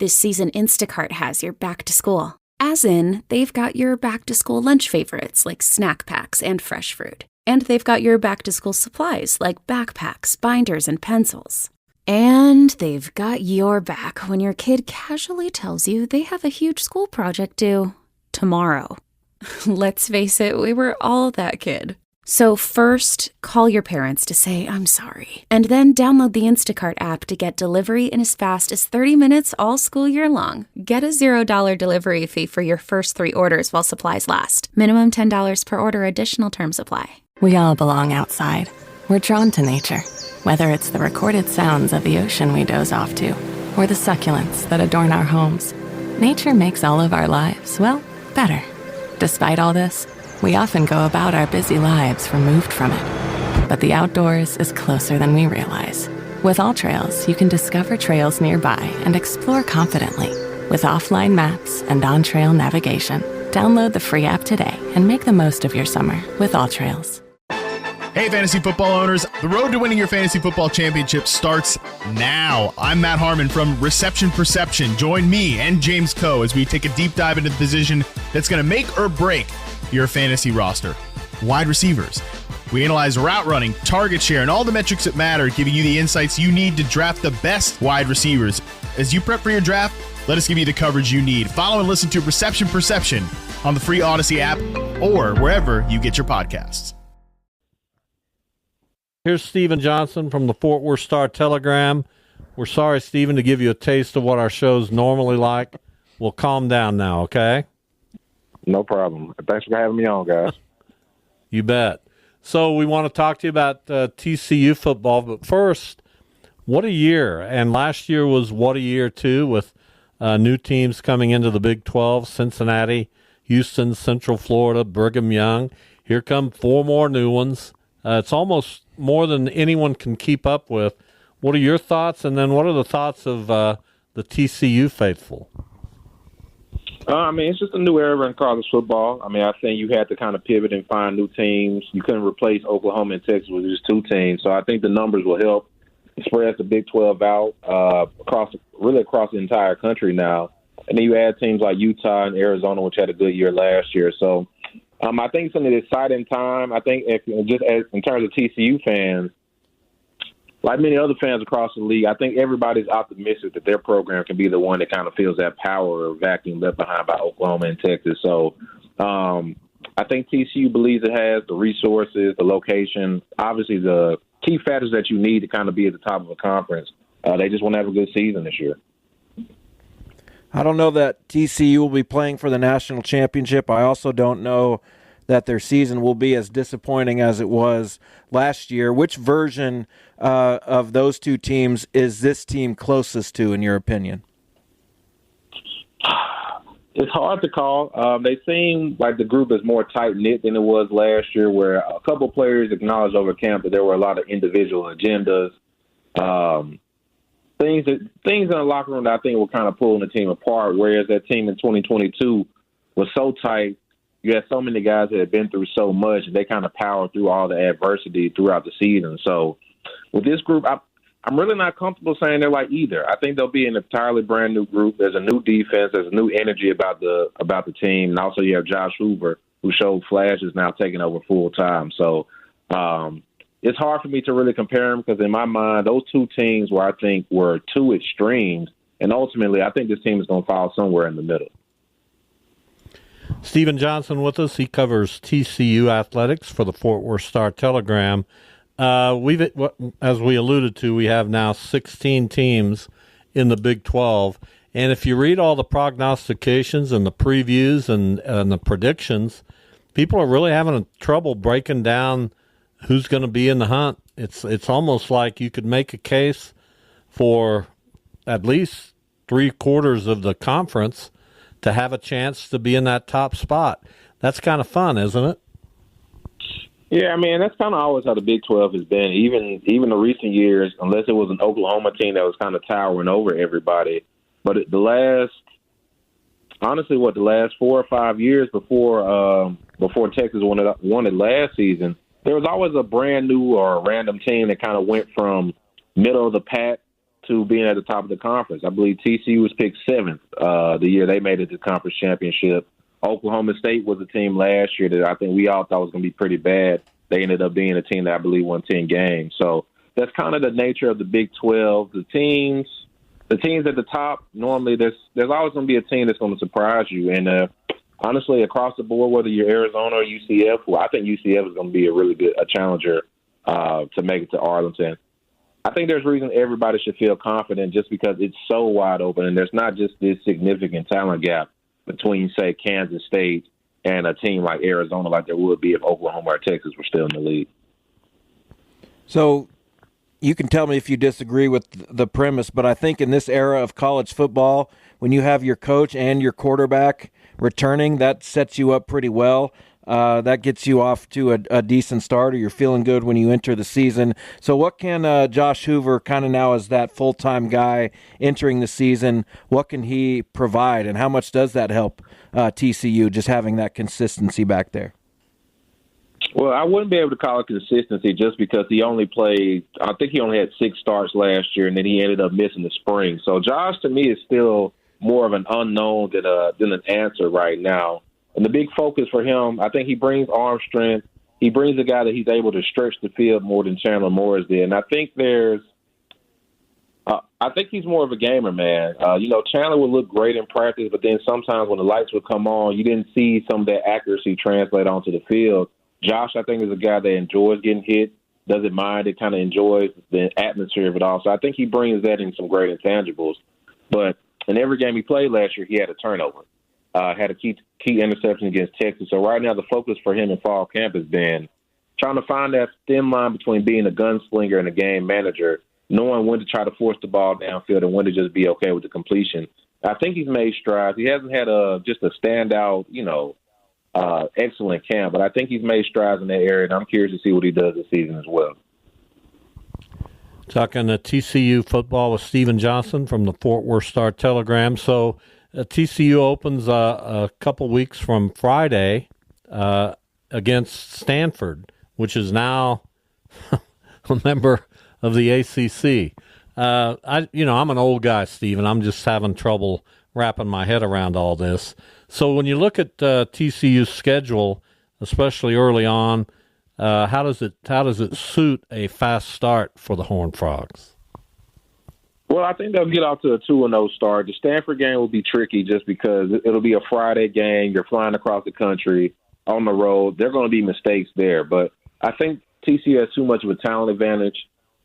This season, Instacart has your back to school. As in, they've got your back to school lunch favorites like snack packs and fresh fruit. And they've got your back to school supplies like backpacks, binders, and pencils. And they've got your back when your kid casually tells you they have a huge school project due tomorrow. Let's face it, we were all that kid. So first, call your parents to say, I'm sorry. And then download the Instacart app to get delivery in as fast as 30 minutes all school year long. Get a $0 delivery fee for your first 3 orders while supplies last. Minimum $10 per order. Additional terms apply. We all belong outside. We're drawn to nature. Whether it's the recorded sounds of the ocean we doze off to, or the succulents that adorn our homes, nature makes all of our lives, well, better. Despite all this, we often go about our busy lives removed from it. But the outdoors is closer than we realize. With AllTrails, you can discover trails nearby and explore confidently. With offline maps and on-trail navigation, download the free app today and make the most of your summer with AllTrails. Hey, fantasy football owners. The road to winning your fantasy football championship starts now. I'm Matt Harmon from Reception Perception. Join me and James Coe as we take a deep dive into the position that's going to make or break your fantasy roster. Wide receivers. We analyze route running, target share, and all the metrics that matter, giving you the insights you need to draft the best wide receivers. As you prep for your draft, let us give you the coverage you need. Follow and listen to Reception Perception on the free Odyssey app or wherever you get your podcasts. Here's Steven Johnson from the Fort Worth Star-Telegram. We're sorry, Steven, to give you a taste of what our show's normally like. We'll calm down now, okay? No problem. Thanks for having me on, guys. You bet. So we want to talk to you about TCU football, but first, what a year. And last year was what a year, too, with new teams coming into the Big 12, Cincinnati, Houston, Central Florida, Brigham Young. Here come 4 more new ones. It's almost more than anyone can keep up with. What are your thoughts, and then what are the thoughts of the TCU faithful? It's just a new era in college football. I think you had to kind of pivot and find new teams. You couldn't replace Oklahoma and Texas with just 2 teams. So I think the numbers will help spread the Big 12 out across the entire country now. And then you add teams like Utah and Arizona, which had a good year last year. So I think it's an exciting time. I think in terms of TCU fans, like many other fans across the league, I think everybody's optimistic that their program can be the one that kind of fills that power or vacuum left behind by Oklahoma and Texas. So I think TCU believes it has the resources, the location, obviously the key factors that you need to kind of be at the top of a conference. They just want to have a good season this year. I don't know that TCU will be playing for the national championship. I also don't know that their season will be as disappointing as it was last year. Which version of those 2 teams is this team closest to, in your opinion? It's hard to call. They seem like the group is more tight-knit than it was last year, where a couple players acknowledged over camp that there were a lot of individual agendas. Things in the locker room that I think were kind of pulling the team apart, whereas that team in 2022 was so tight. You had so many guys that had been through so much, and they kind of powered through all the adversity throughout the season. So with this group, I'm really not comfortable saying they're like either. I think they'll be an entirely brand new group. There's a new defense. There's a new energy about the team. And also you have Josh Hoover, who showed flashes, now taking over full time. So it's hard for me to really compare them because in my mind, those 2 teams where I think were 2 extremes, and ultimately I think this team is going to fall somewhere in the middle. Steven Johnson with us. He covers TCU athletics for the Fort Worth Star-Telegram. As we alluded to, we have now 16 teams in the Big 12. And if you read all the prognostications and the previews and the predictions, people are really having trouble breaking down who's going to be in the hunt. It's almost like you could make a case for at least 3/4 of the conference to have a chance to be in that top spot. That's kind of fun, isn't it? Yeah, that's kind of always how the Big 12 has been. Even the recent years, unless it was an Oklahoma team that was kind of towering over everybody. But the last 4 or 5 years before Texas won it last season, there was always a brand new or a random team that kind of went from middle of the pack to being at the top of the conference. I believe TCU was picked 7th the year they made it to the conference championship. Oklahoma State was a team last year that I think we all thought was going to be pretty bad. They ended up being a team that I believe won 10 games. So that's kind of the nature of the Big 12. The teams at the top, normally there's always going to be a team that's going to surprise you. And honestly, across the board, whether you're Arizona or UCF, well, I think UCF is going to be a really good challenger to make it to Arlington. I think there's reason everybody should feel confident just because it's so wide open, and there's not just this significant talent gap between, say, Kansas State and a team like Arizona like there would be if Oklahoma or Texas were still in the league. So you can tell me if you disagree with the premise, but I think in this era of college football, when you have your coach and your quarterback returning, that sets you up pretty well. That gets you off to a decent start, or you're feeling good when you enter the season. So what can Josh Hoover, kind of now as that full-time guy entering the season, what can he provide, and how much does that help TCU, just having that consistency back there? Well, I wouldn't be able to call it consistency just because he only played – I think he only had 6 starts last year, and then he ended up missing the spring. So Josh, to me, is still more of an unknown than an answer right now. And the big focus for him, I think he brings arm strength. He brings a guy that he's able to stretch the field more than Chandler Morris did. And I think I think he's more of a gamer, man. Chandler would look great in practice, but then sometimes when the lights would come on, you didn't see some of that accuracy translate onto the field. Josh, I think, is a guy that enjoys getting hit, doesn't mind it, kind of enjoys the atmosphere of it all. So I think he brings that in some great intangibles. But in every game he played last year, he had a turnover. Had a key interception against Texas. So right now the focus for him in fall camp has been trying to find that thin line between being a gunslinger and a game manager, knowing when to try to force the ball downfield and when to just be okay with the completion. I think he's made strides. He hasn't had just a standout, excellent camp, but I think he's made strides in that area, and I'm curious to see what he does this season as well. Talking to TCU football with Steven Johnson from the Fort Worth Star-Telegram. So TCU opens a couple weeks from Friday against Stanford, which is now a member of the ACC. I'm an old guy, Steven. I'm just having trouble wrapping my head around all this. So when you look at TCU's schedule, especially early on, how does it suit a fast start for the Horned Frogs? Well, I think they'll get off to a 2-0 start. The Stanford game will be tricky just because it'll be a Friday game. You're flying across the country on the road. There are going to be mistakes there. But I think TCU has too much of a talent advantage.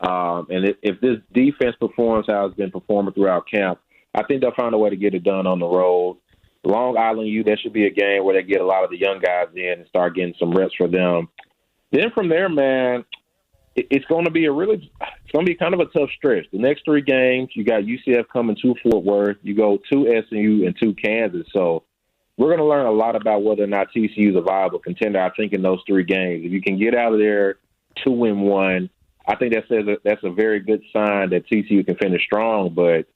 And if this defense performs how it's been performing throughout camp, I think they'll find a way to get it done on the road. Long Island U, that should be a game where they get a lot of the young guys in and start getting some reps for them. Then from there, man, it's going to be kind of a tough stretch. The next 3 games, you got UCF coming to Fort Worth. You go to SMU and to Kansas. So we're going to learn a lot about whether or not TCU is a viable contender, I think, in those 3 games. If you can get out of there 2-1, I think that's a very good sign that TCU can finish strong. But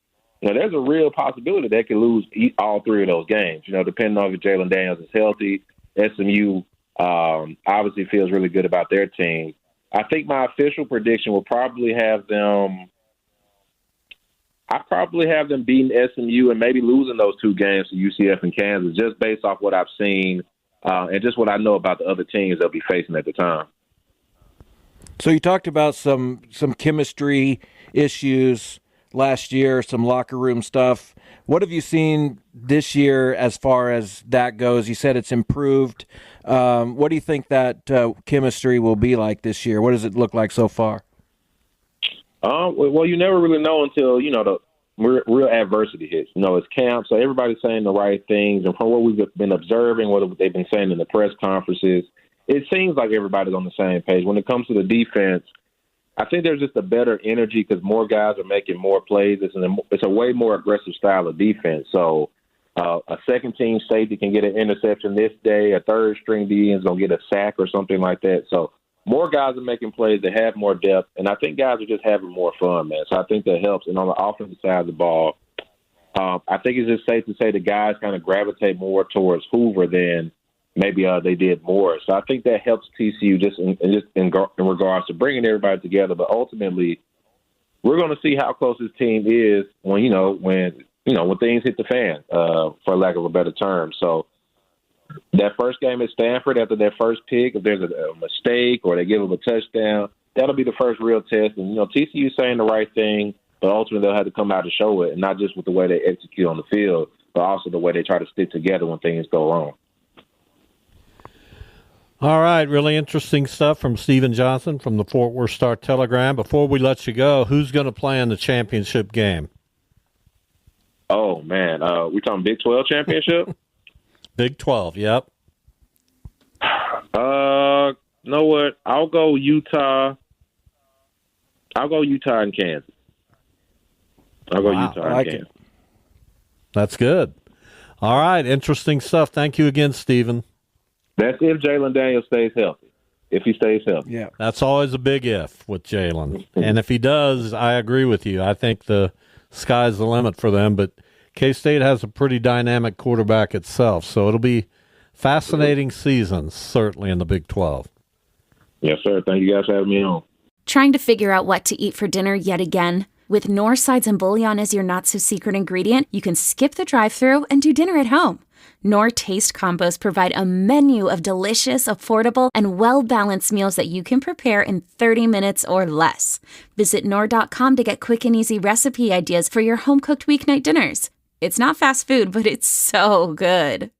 there's a real possibility they could lose all 3 of those games, depending on if Jalen Daniels is healthy. SMU obviously feels really good about their team. I think my official prediction will probably have them beating SMU and maybe losing those 2 games to UCF and Kansas, just based off what I've seen and just what I know about the other teams they'll be facing at the time. So you talked about some chemistry issues last year, some locker room stuff. What have you seen this year as far as that goes? You said it's improved. What do you think that chemistry will be like this year? What does it look like so far? Well, you never really know until, the real adversity hits. It's camp, so everybody's saying the right things. And from what we've been observing, what they've been saying in the press conferences, it seems like everybody's on the same page. When it comes to the defense, I think there's just a better energy because more guys are making more plays. It's a way more aggressive style of defense. So a second-team safety can get an interception this day. A third-string DN is going to get a sack or something like that. So more guys are making plays. They have more depth. And I think guys are just having more fun, man. So I think that helps. And on the offensive side of the ball, I think it's just safe to say the guys kind of gravitate more towards Hoover than maybe they did more. So I think that helps TCU just in regards to bringing everybody together. But ultimately, we're going to see how close this team is when things hit the fan, for lack of a better term. So that first game at Stanford, after their first pick, if there's a mistake or they give them a touchdown, that'll be the first real test. And, TCU's saying the right thing, but ultimately they'll have to come out and show it, and not just with the way they execute on the field, but also the way they try to stick together when things go wrong. All right, really interesting stuff from Steven Johnson from the Fort Worth Star-Telegram. Before we let you go, who's going to play in the championship game? Oh, man. We're talking Big 12 championship? Big 12, yep. You know what? I'll go Utah. I'll go Utah and Kansas. Utah and Kansas. That's good. All right, interesting stuff. Thank you again, Stephen. That's if Jalen Daniels stays healthy. If he stays healthy. Yeah. That's always a big if with Jalen. And if he does, I agree with you. I think the sky's the limit for them. But K-State has a pretty dynamic quarterback itself. So it'll be fascinating seasons, certainly in the Big 12. Yes, sir. Thank you guys for having me on. Trying to figure out what to eat for dinner yet again? With Knorr sides and bouillon as your not-so-secret ingredient, you can skip the drive-thru and do dinner at home. Knorr Taste Combos provide a menu of delicious, affordable, and well-balanced meals that you can prepare in 30 minutes or less. Visit Knorr.com to get quick and easy recipe ideas for your home-cooked weeknight dinners. It's not fast food, but it's so good.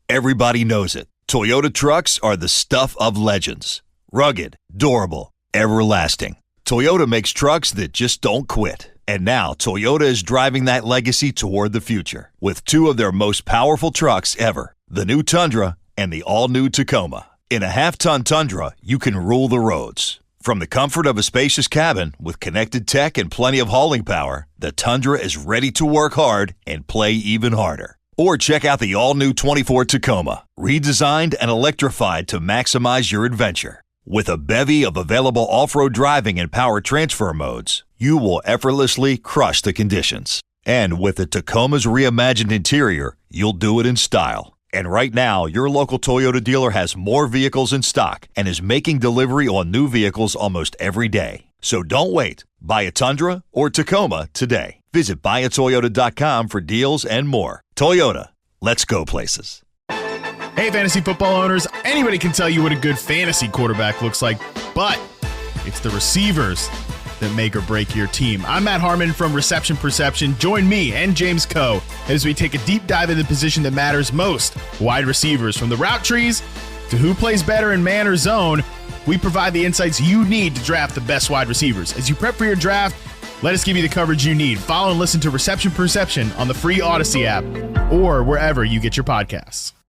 Everybody knows it. Toyota trucks are the stuff of legends. Rugged, durable, everlasting. Toyota makes trucks that just don't quit. And now Toyota is driving that legacy toward the future with two of their most powerful trucks ever, the new Tundra and the all-new Tacoma. In a half-ton Tundra, you can rule the roads. From the comfort of a spacious cabin with connected tech and plenty of hauling power, the Tundra is ready to work hard and play even harder. Or check out the all-new 24 Tacoma, redesigned and electrified to maximize your adventure. With a bevy of available off-road driving and power transfer modes, you will effortlessly crush the conditions. And with the Tacoma's reimagined interior, you'll do it in style. And right now, your local Toyota dealer has more vehicles in stock and is making delivery on new vehicles almost every day. So don't wait. Buy a Tundra or Tacoma today. Visit buyatoyota.com for deals and more. Toyota, let's go places. Hey, fantasy football owners, anybody can tell you what a good fantasy quarterback looks like, but it's the receivers that make or break your team. I'm Matt Harmon from Reception Perception. Join me and James Coe as we take a deep dive into the position that matters most, wide receivers. From the route trees to who plays better in man or zone, we provide the insights you need to draft the best wide receivers. As you prep for your draft, let us give you the coverage you need. Follow and listen to Reception Perception on the free Odyssey app or wherever you get your podcasts.